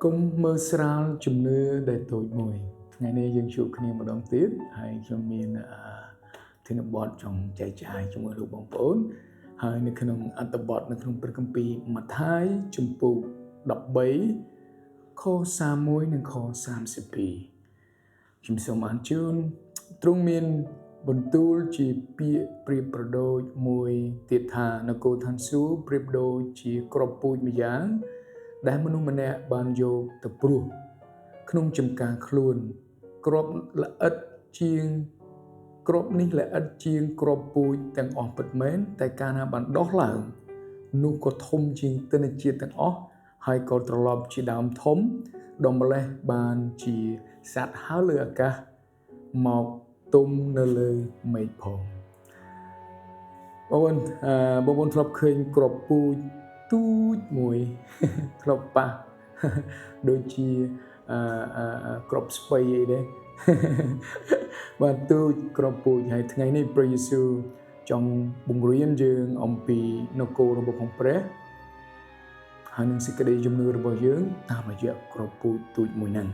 គុំមើលស្រាលជំនឿដែលតូចមួយថ្ងៃនេះយើងជួបគ្នាម្ដងទៀតហើយខ្ញុំមានធានបទចង់ចែកចាយជាមួយលោកបងប្អូនហើយនៅក្នុងអត្ថបទនៅក្នុងព្រះគម្ពីរម៉ាថាយជំពូក13ខ31និងខ32ខ្ញុំសូមអានជូនទ្រង់មានបន្ទូលជាពាក្យប្រៀបប្រដូចមួយទៀតថានគរឋានសួគ៌ប្រៀបដូចជាគ្រាប់ពូចម្យ៉ាងដែលមនុស្សម្នាក់បានយកទៅព្រោះក្នុងចំការខ្លួនគ្រាប់ល្អិតជាងគ្រាប់នេះល្អិតជាងគ្រាប់ពូជទាំងអស់ពិតមែនតែកាលណាបានដុះឡើងនោះក៏ធំជាងទិន្នជាតិទាំងអស់ហើយក៏ត្រឡប់ជាដើមធំដ៏ម្លេះបានជាសត្វហើរលើអាកាសមកទុំនៅលើមេឃផងបងប្អូនធ្លាប់ឃើញគ្រាប់ពូជទូចមួយធ្លាប់ប៉ះដូចជាគ្រាប់ស្ពៃអីដែរបាទទូចគ្រាប់ពូជហើយថ្ងៃនេះព្រះយេស៊ូវចង់បង្រៀនយើងអំពីនគររបស់ផងព្រះហើយនឹងសេចក្តីជំនឿរបស់យើងតាមរយៈគ្រាប់ពូជទូចមួយហ្នឹង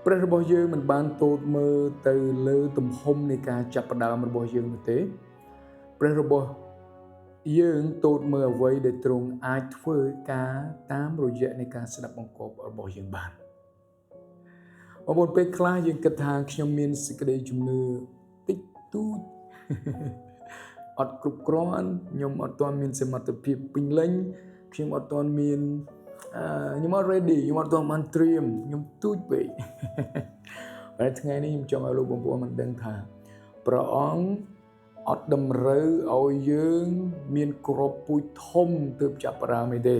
ព្រះរបស់យើងមិនបានទតមើលទៅលើទំហំនៃការចាប់ផ្ដើមរបស់យើងនោះទេព្រះរបស់យើងទតមើលអ្វីដែលទ្រង់អាចធ្វើការតាមរយៈនៃការស្ដាប់បង្គាប់របស់យើងបានបងប្អូនពេលខ្លះយើងគិតថាខ្ញុំមានសេចក្តីជំនឿតិចតួចអត់គ្រប់គ្រាន់ខ្ញុំអត់ទាន់មានសមត្ថភាពពេញលេញខ្ញុំអត់ទាន់មានខ្ញុំអត់ ready ខ្ញុំអត់ទាន់បានត្រៀមខ្ញុំទូចពេកហើយថ្ងៃនេះខ្ញុំចង់ឲ្យលោកបងប្អូនបានដឹងថាព្រះអង្គអត់តម្រូវឲ្យយើងមានគ្រាប់ពូជធំទើបចាប់ផ្ដើមទេ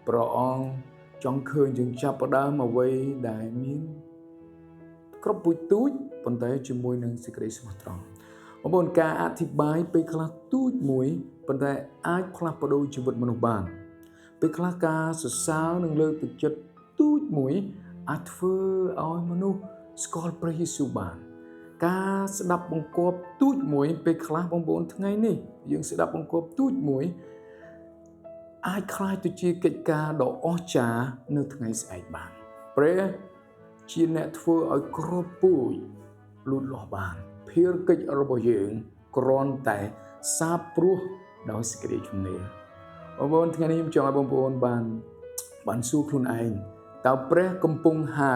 ព្រះអង្គចង់ឃើញយើងចាប់ផ្ដើមអ្វីដែលមានគ្រាប់ពូជទូចប៉ុន្តែជាមួយនឹងសេចក្តីស្មោះត្រង់បងប្អូនការអធិប្បាយពេលខ្លះទូចមួយប៉ុន្តែអាចផ្លាស់ប្ដូរជីវិតមនុស្សបានពេលខ្លះការសរសើរនិងលើកទឹកចិត្តទូចមួយអាចធ្វើឲ្យមនុស្សស្គាល់ព្រះយេស៊ូវបានការស្ដាប់បង្គាប់ទូចមួយពេលខ្លះបងប្អូនថ្ងៃនេះយើងស្ដាប់បង្គាប់ទូចមួយអាចคล้ายទៅជាកិច្ចការដ៏អស្ចារ្យនៅថ្ងៃស្អែកបានព្រះជាអ្នកធ្វើឲ្យគ្រាប់ពូជលូតលាស់បានភារកិច្ចរបស់យើងគ្រាន់តែសាបព្រោះដោយសេចក្តីជំនឿបងប្អូនថ្ងៃនេះខ្ញុំចង់ឲ្យបងប្អូនបានសួរខ្លួនឯងតើព្រះកំពុងហៅ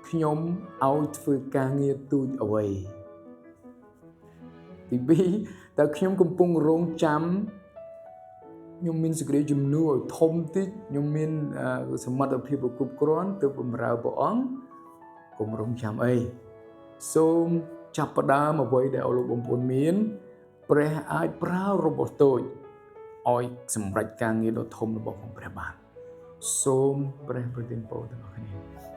ខ្ញុំឲ្យធ្វើការងារទូចអ្វីទី2តើខ្ញុំកំពុងរងចាំខ្ញុំមានសេចក្តីជំនឿឲ្យធំតិចខ្ញុំមានសមត្ថភាពគ្រប់គ្រាន់ទើបបម្រើព្រះអង្គកុំរងចាំអីសូមចាប់ផ្ដើមអ្វីដែលលោកបងប្អូនមានព្រះអាចប្រើរបស់តូចឲ្យសម្រេចការងារដ៏ធំរបស់ព្រះបានសូមព្រះប្រទានពរដល់អ្នកគ្នា